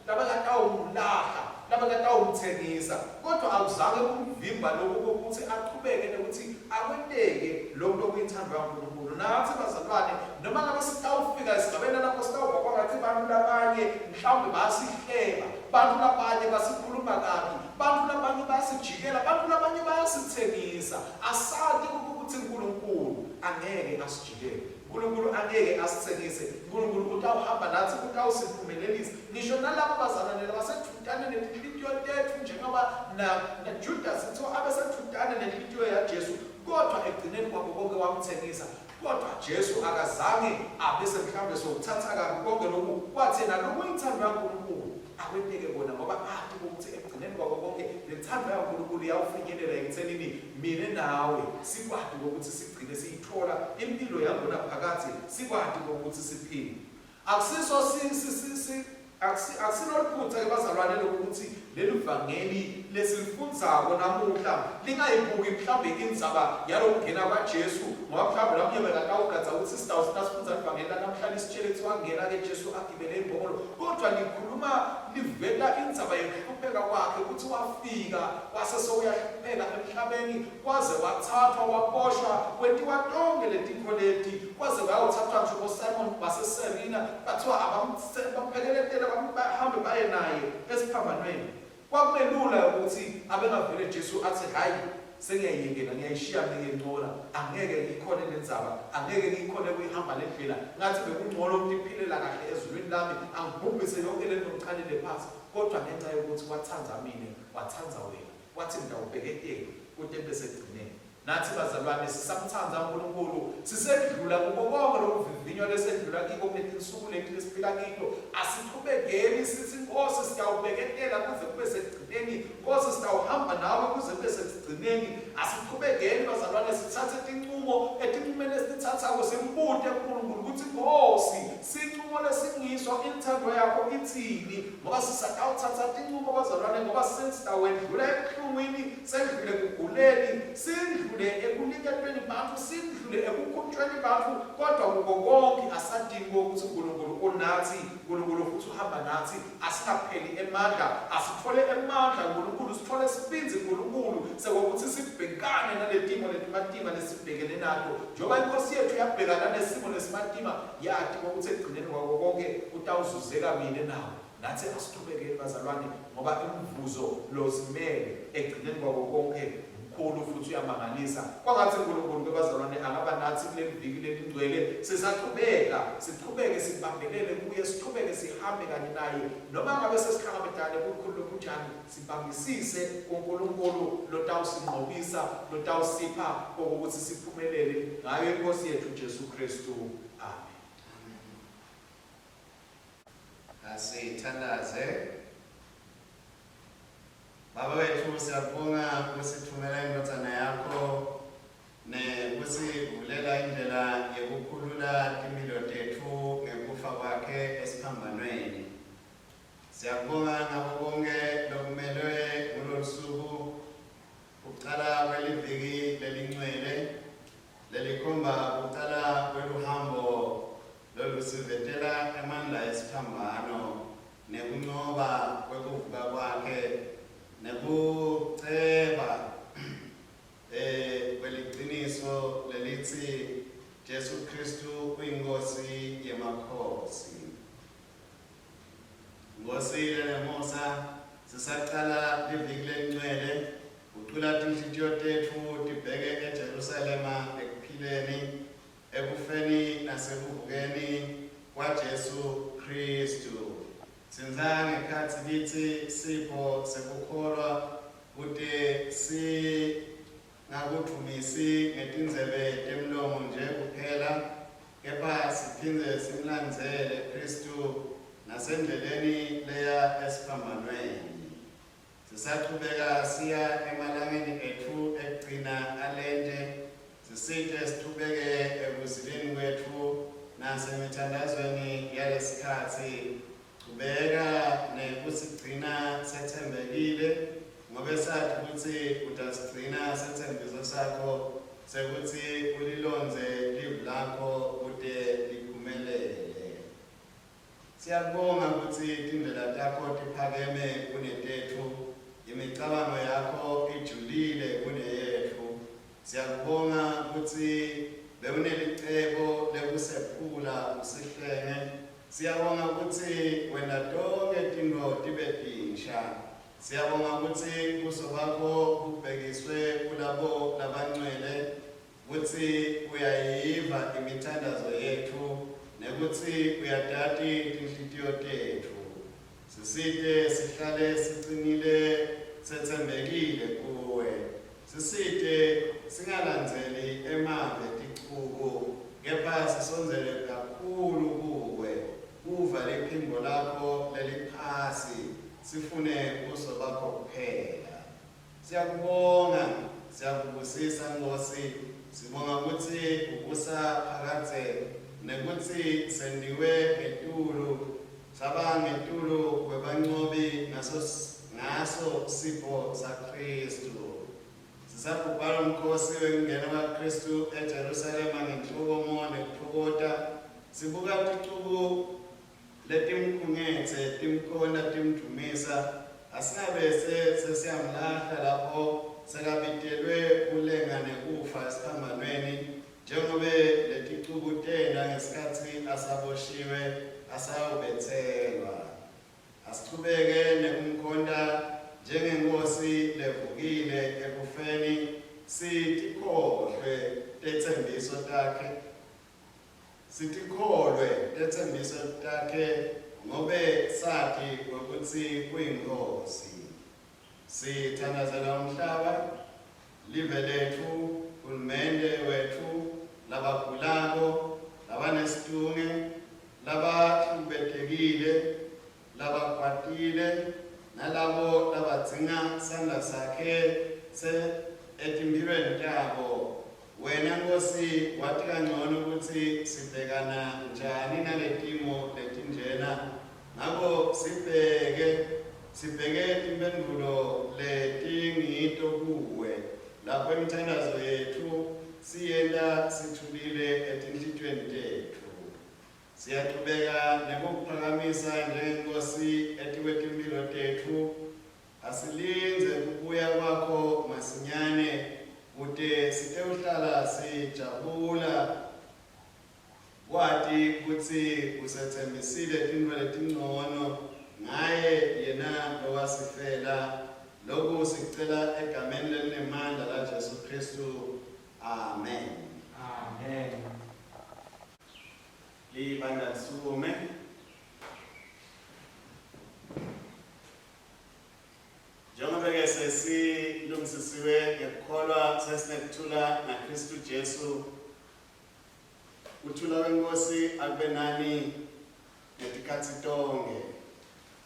labakatawumlaha labakatawumthengisa kodwa awuzange kumvimba lokho ukuthi aqhubeke ukuthi akwenteke lokho lokuyithandwa kaNkulunkulu nathi bazalwane noma ngabe sitawufika esigabeni lapho sitawuba kwangathi abantu labanye mhlawumbe basihleba abantu labanye basikhuluma kabi abantu labanye basijikela abantu labanye bayasithengisa asathi ukuthi uNkulunkulu angeke asijikele uNkulunkulu angeke asithengise uNkulunkulu utawuhamba nathi utawusiphumelelisa ngisho nalabo bazalwane labasethuthane nenhliziyo tethu njengoba naJudas kuthiwa abesethuthane nenhliziyo yaJesu kodwa egcineni kwabo konke wamthengisa kodwa Jesu akazange abese mhlawumbe sokuthatha kabi konke lokhu kwathi nalokuyithando kaNkulunkulu akwenteke bona ngoba athi ukuthi egcineni kwabo konke lethando kaNkulunkulu yawufinyelela ekuthenini mina nawe sikwadi ukuthi sigcine siyithola impilo yangona phakathi sikwadi ukuthi siphile akusiso akusinophutha ke bazalwane lokuthi leli vangeli lesilifundzako namuhla lingayibuki mhlawumbe indzaba yalokungena kwaJesu ngoba mhlawumbe lapho bekatawugadza ukuthi sitawusifundza ivangeli namhlanje isitshele kuthiwa ngena ke Jesu agibele imbongolo kodwa likhuluma livela indzaba yokuhlupheka kwakhe ukuthi wafika wasesowuyahlupheka emhlabeni kwaze wathathwa waboshwa kwentiwa tonke letinto leti kwaze bayawuthathwa nje uSimon waseSirina bathiwa abamphelekelela bahambe baye naye esiphambanweni kwakumelula ukuthi abengavele Jesu athi hayi sengiyayingena ngiyayishiya ngiyengcola angeke ngikhole lendzaba angeke ngikhole kuyihamba lendlela ngathi bekungcola ukuthi iphilela kahle ezulwini lami angibhubhise yonke lento ngichalele phansi kodwa ngenxa yokuthi wathanza mina wathanza wena wathi ngiyawubheketela kude bese gcineni nathi bazalwane sisamthanza uNkulunkulu sisedlula kubo konke lokuvivinywa lesedlula kiko kulezinsuku leti lesiphila kiko asiqhubekeni sithi Nkosi siyawubheketela kuze kube sekugcineni Nkosi sitawuhamba nawe kuze kube sekugcineni asiqhubekeni bazalwane sithathe inqumo etimumene sithathako simbude uNkulunkulu ukuthi Nkosi sinqumo lesingiswa intando yakho ithini ngoba sisatawuthatha inqumo bazalwane ngoba sesitawendlula ebuhlungwini sendlule kuguleni sindlule ekulinyatweni bantu sindlule ekukhutshweni bantu kodwa kuko konke asadingi ukuthi uNkulunkulu unathi uNkulunkulu futhi uhamba nathi asikapheli emandla asithole emandla uNkulunkulu sithole isibinzi uNkulunkulu sekokuthi sibhekane naletimo letimatima lesibhekene nato njengoba inkosi yethu yabhekana nesimo lesimatima yathi ukuthi ekugcineni kwako konke utawuzuzeka mina nawo nathi asithubekele bazalwane ngoba umvuzo losimele ekugcineni kwako konke mkhulu futhi uyamangalisa kwangathi uNkulunkulu kwabazalwane angaba nathi kule viki lelingcwele siqhubeke sibambelele kuye siqhubeke sihambe kanye naye noma ngabe sesikhangamedane kukhulu lokujani sibambisise kuNkulunkulu lotawusinqobisa lotawusipha ukuthi siphumelele ngayo inkosi yethu Jesu Kristu amen. Asithandaze. Baba wethu siyabonga ukusithumela indodana yakho nekusivulela indlela yokukhulula impilo tethu ngekufa kwakhe esiphambanweni. Siyabonga ngakho konke lokumelwe kulolu suku ukuqala kweliviki lelingcwele lelikhomba ukuqala kweluhambo lolusivetela amandla esiphambano nekunqoba kwekuvuka kwakhe nekuceba kweliqiniso lelithi Jesu Kristu uyinkosi yemakhosi. Nkosi lenemosa sisaqala liviki lengcwele ucula tinhliziyo tethu tibheke eJerusalema ekuphileni ekufeni nasekuvukeni kwaJesu Kristu. Sinza ngekhatsi lithi sipho sekukholwa kuti singakuthumisi ngetindzebe temlomo nje kuphela kepha siphindze simlandzele Kristu nasendleleni leya esiphambanweni. Sisaqhubeka siya emalangeni ethu ekugcina alente sisite sithubeke ekuzileni kwethu nasemithandazweni yalesikhathi qhubeka nekusigcina sethembekile ngoba sathi ukuthi utasigcina sethembiso sakho sekuthi ulilonze livu lakho kude liphumelele. Siyabonga ukuthi indlela takho tiphakeme kunetethu imicabango yakho ijulile kuneyethu. Siyabonga ukuthi bewunelicebo lekusephula usihlenge. Siyabonga ukuthi wena tonke tinto tibe tinsha. Siyabonga ukuthi ubuso bakho bubhekiswe kulabo labangcwele ukuthi uyayiva imithandazo yethu nekuthi uyadati tinhliziyo tethu. Sisite sihlale sicinile sethembekile kuwe. Sisite singalandzeli emave tichuku kepha sisonzele kakhulu kuwe. Uva lephimbo lakho leliphasi sifune ubuso bakho kuphela. Siyakubonga siyakubusisa Nkosi sibonga ukuthi ubusa phakathe nekuthi sendiwe ngetulu saba ngetulu kwebancobi ngaso sipho saKristu. Sisabhubhala umkhosi wekungena kwaKristu eJerusalema ngenhlokomo nekuthokota sibuka ticubu letimkhungetse timkhona timdumisa asingabe sesiyamlahla lapho sekabitelwe kulenga nekufa esiphambanweni njengobe leticubu tena ngesikhathi asaboshiwe asawubethelwa. Asichubeke nekumkhonda njengenkosi levukile ekufeni sitikholwe tetsembiso takhe ngobe sathi ukuthi kuyinkosi. Sithandazela umhlaba live lethu uhulumende wethu labagulako labanesithunge labahlubetekile labakwatile nalabo labadzinga sandla sakhe etimpilweni tabo. Wena Nkosi wathi kangcono ukuthi sibhekana njani naletimo letinjena ngakho sibheke impendulo letingito kuwe lapho imithandazo yethu siyenda sithulile etinhlitweni tethu. Siyaqhubeka nekuphakamisa njengenkosi etikwetimpilo tethu. Asilinze ukubuya kwakho masinyane kude sitewuhlala sijabula kwati kutsi usethembisile tintfo letingcono ngaye yena lowasifela. Lokhu sicela egameni lelinemandla la Jesu Kristu. Amen. Amen. Libandla lisukume. Njengoba-ke sesilungisisiwe ngekukholwa sesinekuthula naKristu Jesu, uthula wenkosi akube nani ngetikhatsi tonke.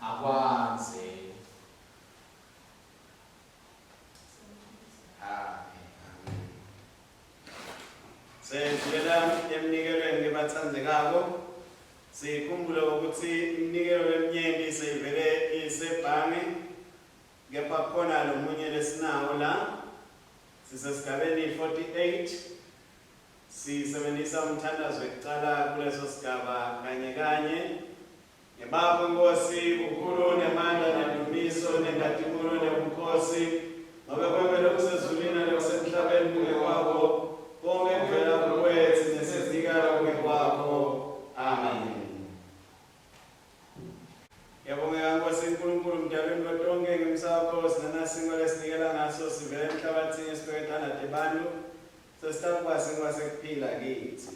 Akwazi. Sedlulela emnikelweni ngebatsandzekako. Sikhumbule ukuthi iminikelo leminyenti seyivele isebhange, kepha khona lomunye lesinawo la. Sisesigabeni 48. Sisebenzisa umthandazo wekucala kuleso sigaba kanye kanye. Ngebapho Nkosi ukhulu nemandla nedumiso nengatimulu nebukhosi ngoba kwemele kusezulwini nakusemhlabeni kungekwakho konke kuvela kuwethu nesezikala kungekwakho. Amen. Yabongeka Nkosi uNkulunkulu mdalweni lotonke ngemsakho sinanasingo lesinikela ngaso sivele emhlabathini sibhekethana debantu sesitakuba sekuphila kithi.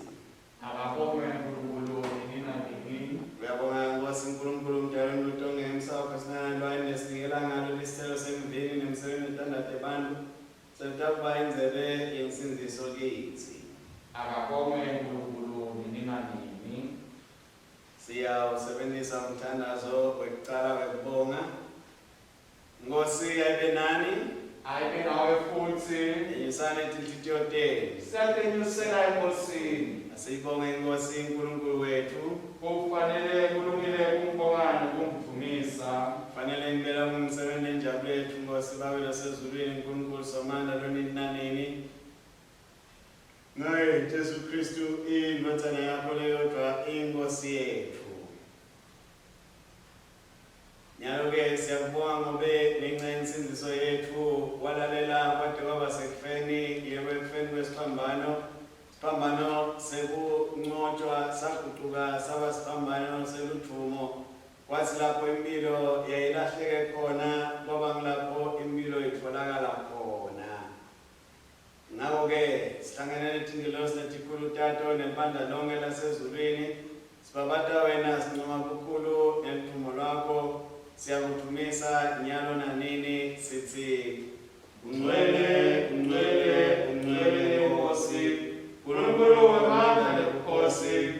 Akabonge uNkulunkulu nina nini. Uyabonga Nkosi uNkulunkulu mdalweni lotonke ngemsakho sinanalwani lesinikela ngalo lesithelo semvini nemsebenzi ethandade abantu sesitakuba inzebe yensindiso kithi. Akabonge uNkulunkulu nina nini. Siyawusebenzisa umthandazo wekucala wekubonga. Nkosi ayibe nani. Ayibe nawe futhi. Enyusane tinhliziyo tenu. Siyatenyusela enkosini. Asiyibonge Nkosi uNkulunkulu wethu. Kufanele kulungile kumbonga nokumvumisa. Kufanele ngibela kumsebenzi enjabulo yethu Nkosi babelo sezulwini uNkulunkulu somandla lonini nanini. Ngaye Jesu Kristu indodana yakho leyodwa inkosi yethu. Nyalo-ke siyakubonga ngobe ngenxa yensindiso yethu walalela kwade kwaba sekufeni yebo ekufeni kwesiphambano. Isiphambano sekunqotshwa saguquka saba siphambano seluthumo. Kwathi lapho impilo yayilahleke khona kwaba ngilapho impilo itholakala khona. Ngakho-ke sihlangene netingilosi netikhulu tato nebandla lonke lasezulwini sibabata wena sincoma kukhulu nelithumo lwakho. Siyakuthumisa nyalo nanini sithi ungcwele ungcwele ungcwele Nkosi uNkulunkulu wamandla nebukhosi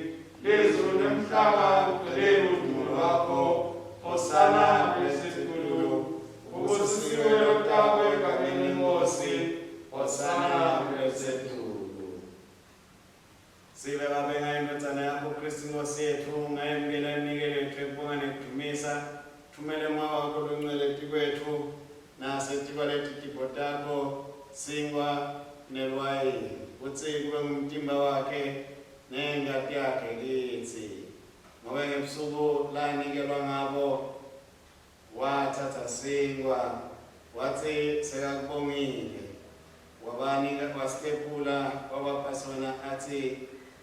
lezulu nemhlaba ugcwele udumo lwakho. Hosana kulesikhulu ubusisiwe lokutako egameni Nkosi. Hosana kulesikhulu. Sibe babenga indodana yakho Kristu Nkosi yethu ngayemukela iminikelo yethu ekubonga nekudumisa. Thumele moya wakho longcwele kwethu nasetikwa letitipho takho singwa nelwayini kutsi kube ngumtimba wakhe nengati yakhe kithi. Ngoba ngebusuku lanikelwa ngabo wathatha singwa wathi sekakubongile wabanika wasitephula wabapha sona athi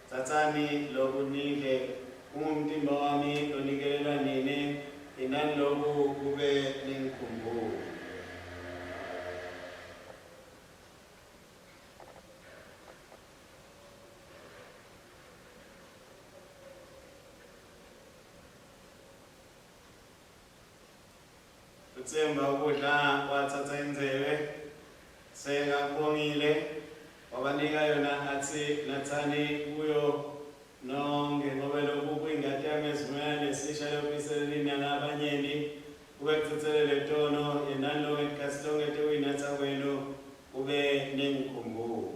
tsatsani loku nidle kungumtimba wami onikelelwa nini. Inani loku kube ningikhumbule. Utsemba ukudla wathatha inzebe sekakubongile wabanika yona athi nathani kuyo nonke ngoba lokhu kuyingadi yami esivumelwano lesisha lokubiselelini nalabanyeni kube kuthethelele tono inani lonke ikhasi lonke tekuyinatha kwenu kube ningikhumbule.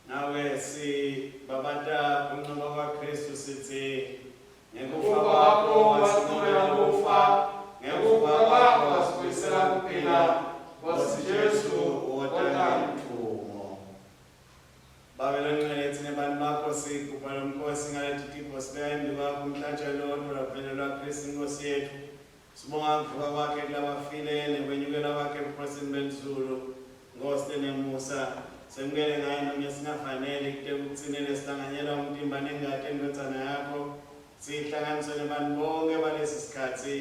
Nawe si babata unqoba sithi ngekufa kwakho wasiqhubela kufa, ngekufa kwakho wasibuyisela kuphila, Nkosi Jesu wothatha umthumo. Babelon ngalethi nebantu bakho sigubha lo mkhosi ngalethi tipho sibende bakho umhlatshelo lodwa laphelelwa Kristu Nkosi yethu. Sibonga ukuvuka kwakhe kulabafile nekwenyukela kwakhe ebukhosini benzulu. Nkosi nemusa semukele ngayo noma esingafanele kude ukugcinele sihlanganyela umtimba nengadi endodana yakho. Sihlanganiswe nebantu bonke balesi sikhathi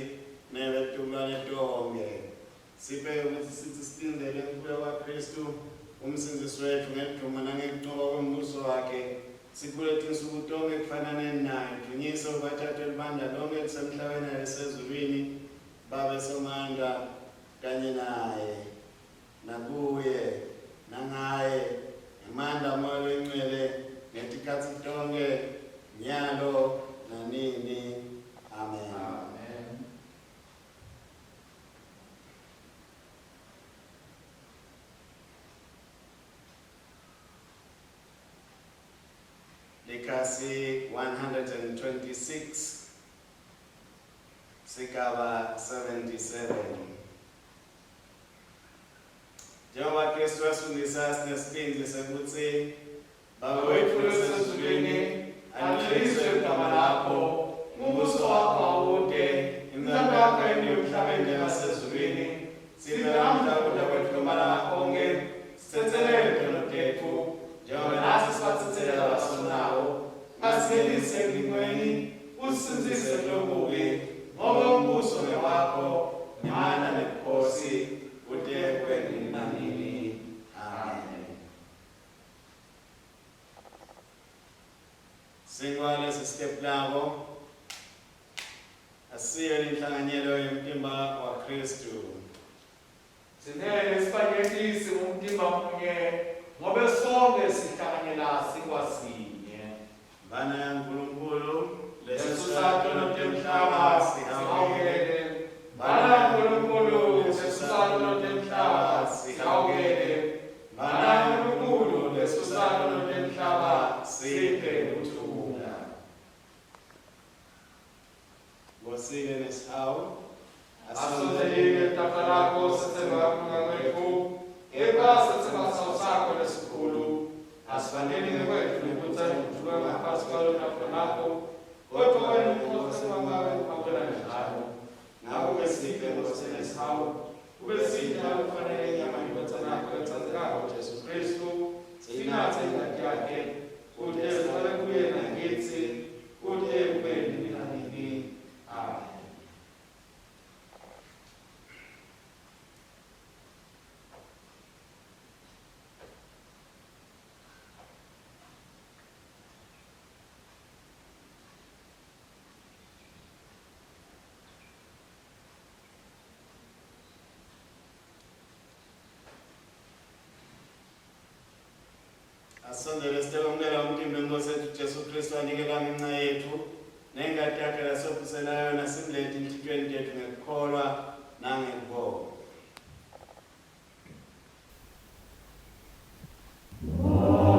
nebetulwane tonke. Siphe ukuthi sithi silindele ukubuya kwaKristu umsindisi wethu ngeduma nangekuqoba kombuso wakhe. Sikulethe insuku tonke kufanane naye. Dunyisa ubathathe libandla lonke lisemhlabeni nasezulwini. Babe somandla kanye naye nakuye nangaye ngamandla moya wengcwele ngetikhathi tonke nyalo nanini. Amen. Amen. Lekasi 126 sigaba 77. Njengoba Kristu wasifundisa sinesibindi sekuthi Baba wethu osezulwini, alilizwe igama lakho, umbuso wakho awude, inzalo yakho yenziwe emhlabeni njengasezulwini. Siphe namhla ukudla kwethu kwamalanga onke, sithethelele izono zethu, njengoba nathi sibathethela abasonawo. Ungasingenisi ekulingweni, usisinzise kulobubi, ngoba umbuso ngewakho, nemandla nebukhosi, kude kube nini nanini. Amen. Singwa step labo asiye inhlanganyelo yomtimba wa Kristu. Sinele sibanyelisi umtimba munye ngobe sonke sihlanganyela sikwasinye. Bana ya Nkulunkulu Yesu sato notemhlaba sihawukele. Bana ya Nkulunkulu Yesu sato notemhlaba sihawukele. Bana ya Nkulunkulu Yesu sato notemhlaba siphe ukuthula. Ngosike nesihawu Asondelile tafta lako sitema kungamwefu. Eka sitema sausako lesikhulu. Asifanele ngekwetu nekuthani kuthulwa ngaphansi kwalo tafta lako. Kodwa wena uNkosi wangawe awela njalo. Ngakho ke siphe Nkosi nesihawu. Ube sidla kufanele inyama yendodana yakho ethandekayo Jesu Kristu. Sinathe ingadi yakhe. Kude sihlale kuye nakithi. Kude kube nini nanini. Amen. asondele sitekomkela umtimba Nkosi yethu Jesu Kristu anikela ngenxa yethu nengadi yakhe lasophuselayo nasimlethe entithweni tethu ngekukholwa nangekubonga. Oh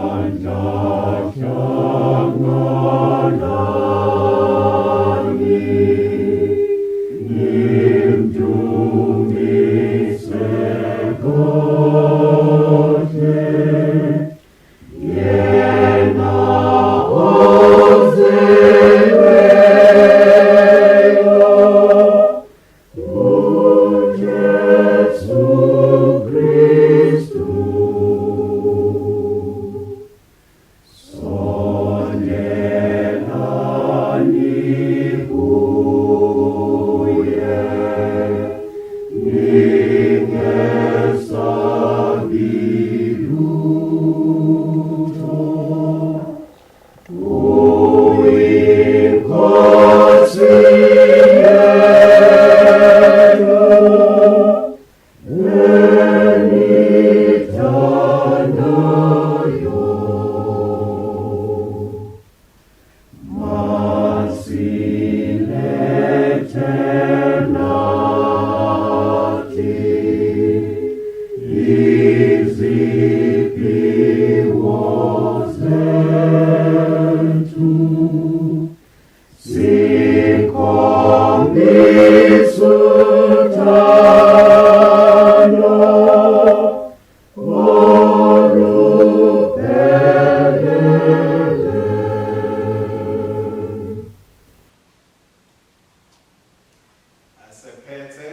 Asephethe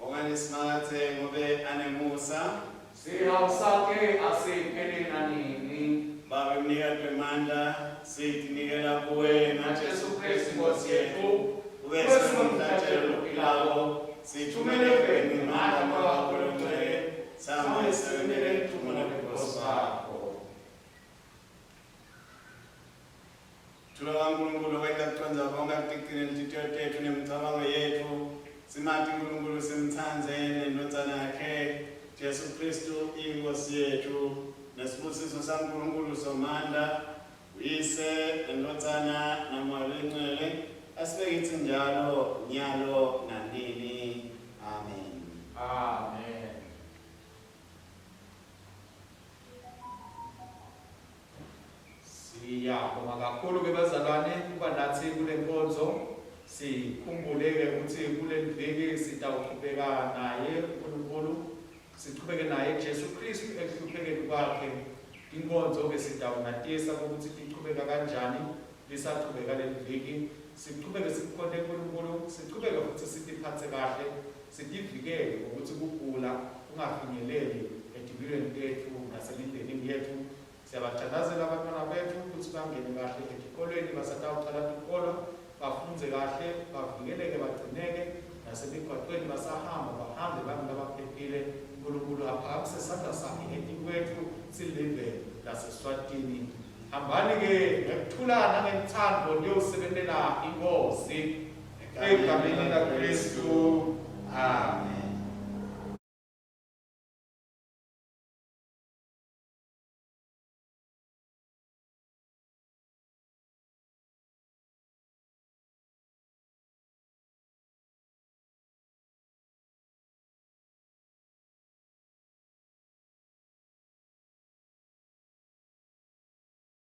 okanye simakathe ngobe anemusa Sihawusake asipheleni nanini. Baba mnikate wemandla sithi nikela kuwe NaJesu Kristu Nkosi yethu, ube semhlathelo lophilayo sithumele kweni ngamandla kwakho longcwele sama esebenzele ithumela kwenkosi bakho. Thula kaNkulunkulu wenza kuconza konke akuticine inhliziyo tethu nemicabango yethu simathi uNkulunkulu simthanze nendodzana yakhe Jesu Kristu inkosi yethu nesibusiso saNkulunkulu somandla uyise nendodzana namoya oyingcwele asibekithi njalo nyalo nanini. Amen. Amen. Siyabonga kakhulu ke bazalwane kuba nathi kule nkonzo. Sikhumbuleke ukuthi kule viki sitawuqhubeka naye uNkulunkulu, siqhubeke naye Jesu Kristu ekuhluphekeni kwakhe. Inkonzo ke sitawunatisa ukuthi iqhubeka kanjani, lisaqhubeka le viki. Siqhubeke sikhonde uNkulunkulu, siqhubeke futhi sitiphathe kahle, sitivikele ukuthi ukugula kungafinyeleli empilweni yethu nasemindenini yethu. Siyabathandazela abantwana bethu ukuthi bangene kahle esikolweni, basatawuqala isikolo, bafunde kahle, bavikeleke, bagcineke nasemigwaqweni, basahamba bahambe bantu abaphephile. uNkulunkulu aphakamisa isandla sakhe kwethu silive laseSwatini. Hambani ke ngekuthulana ngenthando niyosebenzela inkosi egameni likaKristu. Amen.